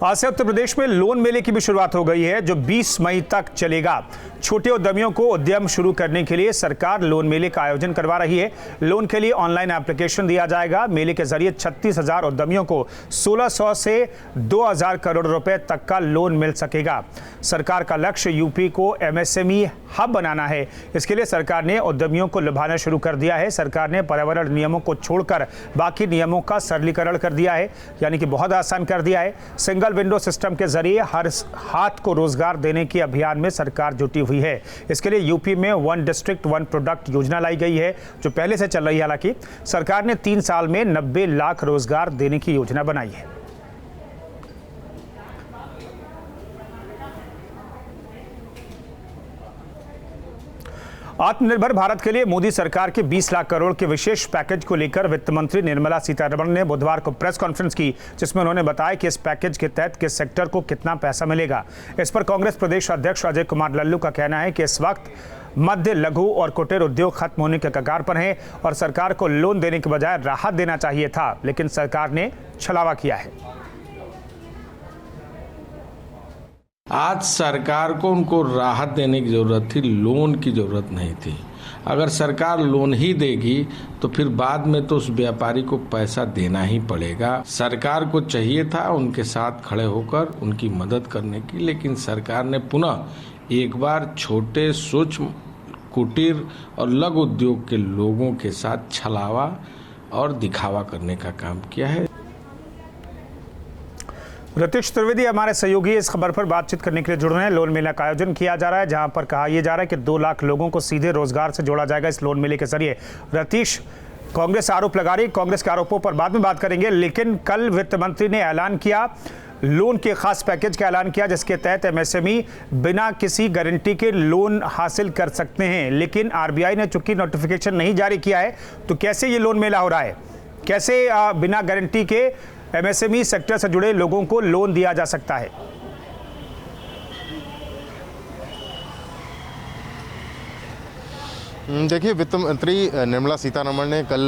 आज से उत्तर प्रदेश में लोन मेले की भी शुरुआत हो गई है, जो 20 मई तक चलेगा। छोटे उद्यमियों को उद्यम शुरू करने के लिए सरकार लोन मेले का आयोजन करवा रही है। लोन के लिए ऑनलाइन एप्लीकेशन दिया जाएगा। मेले के जरिए 36,000 उद्यमियों को 1,600 से 2,000 करोड़ रुपए तक का लोन मिल सकेगा। सरकार का लक्ष्य यूपी को एमएसएमई हब बनाना है। इसके लिए सरकार ने उद्यमियों को लुभाना शुरू कर दिया है। सरकार ने पर्यावरण नियमों को छोड़कर बाकी नियमों का सरलीकरण कर दिया है, यानी कि बहुत आसान कर दिया है। सिंगल विंडो सिस्टम के जरिए हर हाथ को रोजगार देने के अभियान में सरकार जुटी हुई है। इसके लिए यूपी में 1 डिस्ट्रिक्ट 1 प्रोडक्ट योजना लाई गई है, जो पहले से चल रही है। हालांकि सरकार ने 3 साल में 90 लाख रोजगार देने की योजना बनाई है। आत्मनिर्भर भारत के लिए मोदी सरकार के 20 लाख करोड़ के विशेष पैकेज को लेकर वित्त मंत्री निर्मला सीतारमण ने बुधवार को प्रेस कॉन्फ्रेंस की, जिसमें उन्होंने बताया कि इस पैकेज के तहत किस सेक्टर को कितना पैसा मिलेगा। इस पर कांग्रेस प्रदेश अध्यक्ष अजय कुमार लल्लू का कहना है कि इस वक्त मध्य, लघु और कुटीर उद्योग खत्म होने के कगार पर हैं और सरकार को लोन देने के बजाय राहत देना चाहिए था, लेकिन सरकार ने छलावा किया है। आज सरकार को उनको राहत देने की जरूरत थी, लोन की जरूरत नहीं थी। अगर सरकार लोन ही देगी तो फिर बाद में तो उस व्यापारी को पैसा देना ही पड़ेगा। सरकार को चाहिए था उनके साथ खड़े होकर उनकी मदद करने की, लेकिन सरकार ने पुनः एक बार छोटे, सूक्ष्म, कुटीर और लघु उद्योग के लोगों के साथ छलावा और दिखावा करने का काम किया है। रतीश त्रिवेदी हमारे सहयोगी इस खबर पर बातचीत करने के लिए जुड़ रहे हैं। लोन मेला का आयोजन किया जा रहा है, जहां पर कहा यह जा रहा है कि 2 लाख लोगों को सीधे रोजगार से जोड़ा जाएगा इस लोन मेले के जरिए। रतीश, कांग्रेस आरोप लगा रही, कांग्रेस के आरोपों पर बाद में बात करेंगे, लेकिन कल वित्त मंत्री ने ऐलान किया, लोन के खास पैकेज का ऐलान किया, जिसके तहत एमएसएमई बिना किसी गारंटी के लोन हासिल कर सकते हैं। लेकिन आरबीआई ने चूंकि नोटिफिकेशन नहीं जारी किया है, तो कैसे ये लोन मेला हो रहा है? कैसे बिना गारंटी के एमएसएमई सेक्टर से जुड़े लोगों को लोन दिया जा सकता है? देखिए, वित्त मंत्री निर्मला सीतारमण ने कल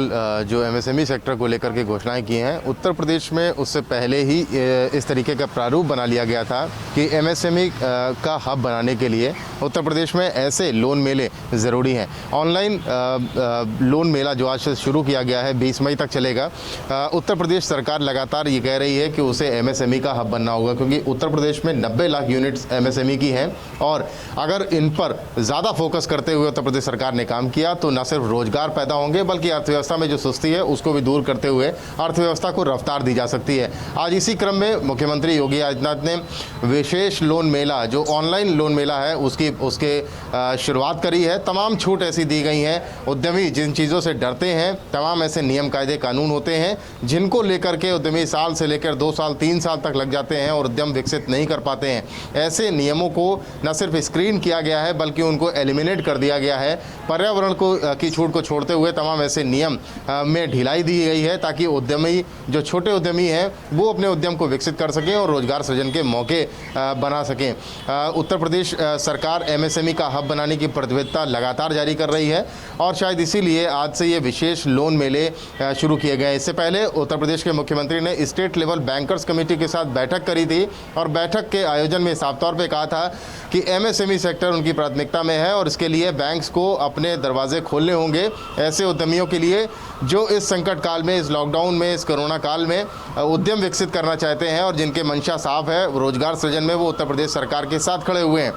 जो एमएसएमई सेक्टर को लेकर के घोषणाएं की हैं, उत्तर प्रदेश में उससे पहले ही इस तरीके का प्रारूप बना लिया गया था कि एमएसएमई का हब बनाने के लिए उत्तर प्रदेश में ऐसे लोन मेले ज़रूरी हैं। ऑनलाइन लोन मेला जो आज से शुरू किया गया है 20 मई तक चलेगा। उत्तर प्रदेश सरकार लगातार ये कह रही है कि उसे एमएसएमई का हब बनना होगा, क्योंकि उत्तर प्रदेश में 90 लाख यूनिट्स एमएसएमई की हैं और अगर इन पर ज़्यादा फोकस करते हुए उत्तर प्रदेश सरकार ने काम किया तो न सिर्फ रोजगार पैदा होंगे, बल्कि अर्थव्यवस्था में जो सुस्ती है उसको भी दूर करते हुए अर्थव्यवस्था को रफ्तार दी जा सकती है। आज इसी क्रम में मुख्यमंत्री योगी आदित्यनाथ ने विशेष लोन मेला, जो ऑनलाइन लोन मेला है, उसके शुरुआत करी है। तमाम छूट ऐसी दी गई हैं। उद्यमी जिन चीज़ों से डरते हैं, तमाम ऐसे नियम कायदे कानून होते हैं जिनको लेकर के उद्यमी साल से लेकर 2 साल 3 साल तक लग जाते हैं और उद्यम विकसित नहीं कर पाते हैं। ऐसे नियमों को न सिर्फ स्क्रीन किया गया है, बल्कि उनको एलिमिनेट कर दिया गया है। पर्यावरण की छूट को छोड़ते हुए तमाम ऐसे नियम में ढिलाई दी गई है, ताकि उद्यमी, जो छोटे उद्यमी हैं, वो अपने उद्यम को विकसित कर सकें और रोजगार सृजन के मौके बना सकें। उत्तर प्रदेश सरकार एमएसएमई का हब बनाने की प्रतिबद्धता लगातार जारी कर रही है और शायद इसीलिए आज से ये विशेष लोन मेले शुरू किए गए। इससे पहले उत्तर प्रदेश के मुख्यमंत्री ने स्टेट लेवल बैंकर्स कमेटी के साथ बैठक करी थी और बैठक के आयोजन में साफ तौर पर कहा था कि एमएसएमई सेक्टर उनकी प्राथमिकता में है और इसके लिए बैंक्स को अपने दरवाजे खोलने होंगे ऐसे उद्यमियों के लिए जो इस संकट काल में, इस लॉकडाउन में, इस कोरोना काल में उद्यम विकसित करना चाहते हैं और जिनके मंशा साफ है रोजगार सृजन में, वो उत्तर प्रदेश सरकार के साथ खड़े हुए हैं।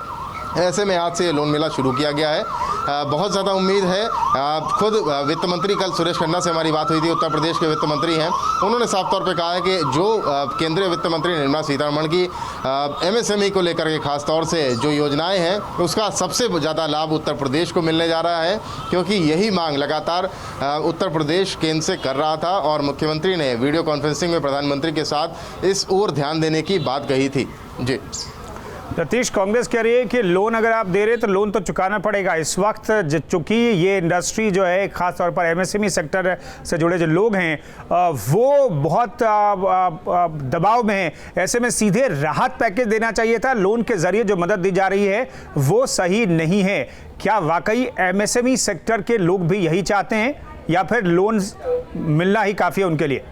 ऐसे में आज से ये लोन मेला शुरू किया गया है। बहुत ज़्यादा उम्मीद है। खुद वित्त मंत्री, कल सुरेश खन्ना से हमारी बात हुई थी, उत्तर प्रदेश के वित्त मंत्री हैं, उन्होंने साफ तौर पे कहा है कि जो केंद्रीय वित्त मंत्री निर्मला सीतारमण की एमएसएमई को लेकर के खास तौर से जो योजनाएं हैं, उसका सबसे ज़्यादा लाभ उत्तर प्रदेश को मिलने जा रहा है, क्योंकि यही मांग लगातार उत्तर प्रदेश केंद्र से कर रहा था और मुख्यमंत्री ने वीडियो कॉन्फ्रेंसिंग में प्रधानमंत्री के साथ इस ओर ध्यान देने की बात कही थी। जी रतीश, कांग्रेस कह रही है कि लोन अगर आप दे रहे तो लोन तो चुकाना पड़ेगा। इस वक्त चूंकि ये इंडस्ट्री जो है, खास तौर पर एमएसएमई सेक्टर से जुड़े जो लोग हैं, वो बहुत दबाव में हैं। ऐसे में सीधे राहत पैकेज देना चाहिए था। लोन के जरिए जो मदद दी जा रही है वो सही नहीं है। क्या वाकई एमएसएमई सेक्टर के लोग भी यही चाहते हैं या फिर लोन मिलना ही काफ़ी है उनके लिए?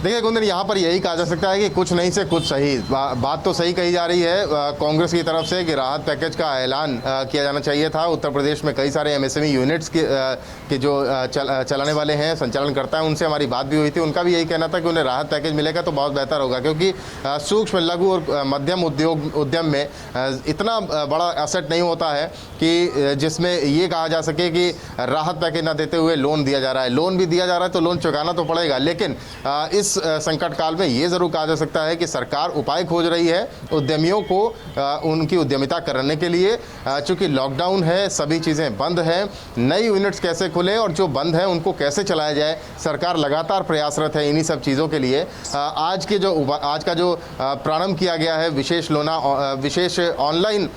देखिए कुंदन, यहाँ पर यही कहा जा सकता है कि कुछ नहीं से कुछ सही। बात तो सही कही जा रही है कांग्रेस की तरफ से कि राहत पैकेज का ऐलान किया जाना चाहिए था। उत्तर प्रदेश में कई सारे एमएसएमई यूनिट्स के जो चलाने वाले हैं, संचालन करता है, उनसे हमारी बात भी हुई थी। उनका भी यही कहना था कि उन्हें राहत पैकेज मिलेगा तो बहुत बेहतर होगा, क्योंकि सूक्ष्म, लघु और मध्यम उद्यम में इतना बड़ा एसेट नहीं होता है कि जिसमें ये कहा जा सके कि राहत पैकेज ना देते हुए लोन दिया जा रहा है। लोन भी दिया जा रहा है तो लोन चुकाना तो पड़ेगा, लेकिन इस संकट काल में ये जरूर कहा जा सकता है कि सरकार उपाय खोज रही है उद्यमियों को उनकी उद्यमिता करने के लिए। चूंकि लॉकडाउन है, सभी चीज़ें बंद हैं, नई यूनिट्स कैसे खुले और जो बंद हैं उनको कैसे चलाया जाए, सरकार लगातार प्रयासरत है इन्हीं सब चीज़ों के लिए। आज का जो प्रारंभ किया गया है विशेष ऑनलाइन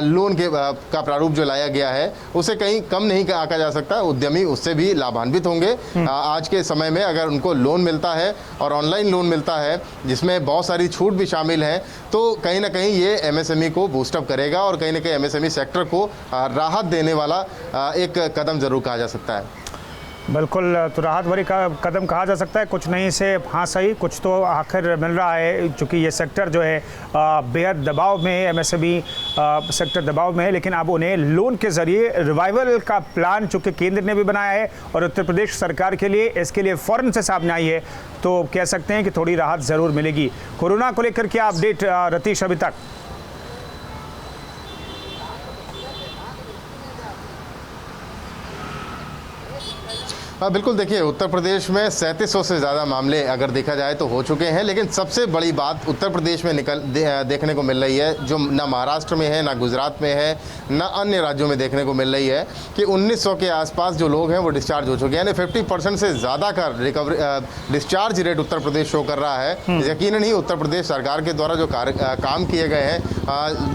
लोन का प्रारूप जो लाया गया है, उसे कहीं कम नहीं आंका जा सकता। उद्यमी उससे भी लाभान्वित होंगे। आज के समय में अगर उनको लोन मिलता है और ऑनलाइन लोन मिलता है जिसमें बहुत सारी छूट भी शामिल है, तो कहीं ना कहीं ये एमएसएमई को बूस्टअप करेगा और कहीं ना कहीं एमएसएमई सेक्टर को राहत देने वाला एक कदम जरूर कहा जा सकता है। बिल्कुल, तो राहत भरी का कदम कहा जा सकता है। कुछ नहीं से हाँ सही, कुछ तो आखिर मिल रहा है, क्योंकि ये सेक्टर जो है बेहद दबाव में है, एमएसएमई सेक्टर दबाव में है। लेकिन अब उन्हें लोन के जरिए रिवाइवल का प्लान चूँकि केंद्र ने भी बनाया है और उत्तर प्रदेश सरकार के लिए इसके लिए फ़ौरन से सामने आई है, तो कह सकते हैं कि थोड़ी राहत ज़रूर मिलेगी। कोरोना को लेकर क्या अपडेट रतीश अभी तक? हाँ बिल्कुल, देखिए उत्तर प्रदेश में 3700 से ज़्यादा मामले अगर देखा जाए तो हो चुके हैं, लेकिन सबसे बड़ी बात उत्तर प्रदेश में देखने को मिल रही है, जो ना महाराष्ट्र में है, ना गुजरात में है, ना अन्य राज्यों में देखने को मिल रही है कि 1900 के आसपास जो लोग हैं वो डिस्चार्ज हो चुके हैं। यानी 50% से ज़्यादा का discharge rate Uttar Pradesh show कर रहा है। यकीनन ही उत्तर प्रदेश सरकार के द्वारा जो काम किए गए हैं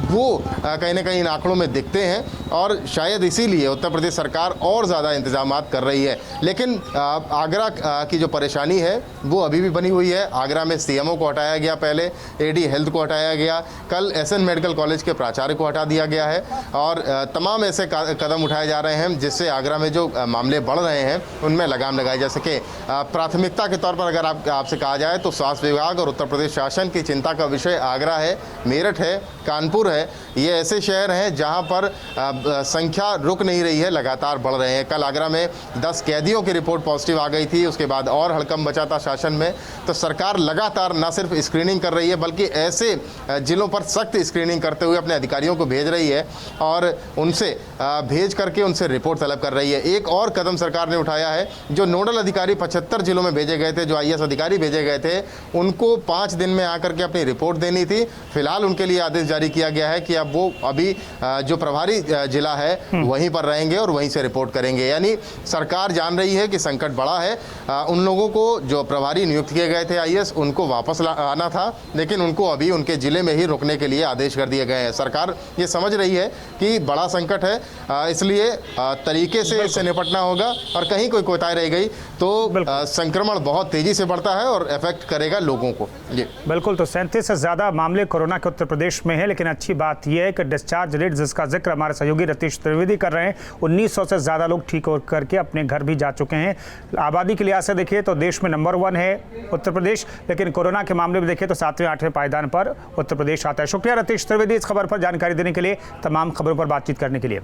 वो कहीं ना कहीं इन आंकड़ों में दिखते हैं और शायद इसीलिए उत्तर प्रदेश सरकार और ज़्यादा इंतजाम कर रही है। लेकिन आगरा की जो परेशानी है वो अभी भी बनी हुई है। आगरा में सीएमओ को हटाया गया, पहले एडी हेल्थ को हटाया गया, कल एसएन मेडिकल कॉलेज के प्राचार्य को हटा दिया गया है और तमाम ऐसे कदम उठाए जा रहे हैं जिससे आगरा में जो मामले बढ़ रहे हैं उनमें लगाम लगाई जा सके। प्राथमिकता के तौर पर अगर आपसे कहा जाए तो स्वास्थ्य विभाग और उत्तर प्रदेश शासन की चिंता का विषय आगरा है, मेरठ है, कानपुर है। ये ऐसे शहर हैं जहाँ पर संख्या रुक नहीं रही है, लगातार बढ़ रहे हैं। कल आगरा में 10 कैदियों की रिपोर्ट पॉजिटिव आ गई थी, उसके बाद और हड़कंप मचा था शासन में। तो सरकार लगातार न सिर्फ स्क्रीनिंग कर रही है बल्कि ऐसे जिलों पर सख्त स्क्रीनिंग करते हुए अपने अधिकारियों को भेज रही है और उनसे भेज करके उनसे रिपोर्ट तलब कर रही है। एक और कदम सरकार ने उठाया है, जो नोडल अधिकारी 75 जिलों में भेजे गए थे, जो आईएएस अधिकारी भेजे गए थे, उनको 5 दिन में आकर के अपनी रिपोर्ट देनी थी। फिलहाल उनके लिए आदेश जारी किया गया है कि अब वो अभी जो प्रभारी जिला है वहीं पर रहेंगे और वहीं से रिपोर्ट करेंगे। यानी सरकार जान रही है कि संकट बड़ा है। उन लोगों को जो प्रभारी नियुक्त किए गए थे आईएएस, उनको वापस आना था, लेकिन उनको अभी उनके जिले में ही रुकने के लिए आदेश कर दिए गए हैं। सरकार ये समझ रही है कि बड़ा संकट है, इसलिए तरीके से इससे निपटना होगा और कहीं कोई कोताही रह गई तो संक्रमण बहुत तेजी से बढ़ता है और इफेक्ट करेगा लोगों को। जी बिल्कुल, तो 37 से ज़्यादा मामले कोरोना के उत्तर प्रदेश में है, लेकिन अच्छी बात यह है कि डिस्चार्ज रेट जिसका जिक्र हमारे सहयोगी रतीश त्रिवेदी कर रहे हैं, 1900 से ज़्यादा लोग ठीक हो करके अपने घर भी जा चुके हैं। आबादी के लिहाज से देखिए तो देश में नंबर 1 है उत्तर प्रदेश, लेकिन कोरोना के मामले में देखिए तो 7वें-8वें पायदान पर उत्तर प्रदेश आता है। शुक्रिया रतीश त्रिवेदी इस खबर पर जानकारी देने के लिए, तमाम खबरों पर बातचीत करने के लिए।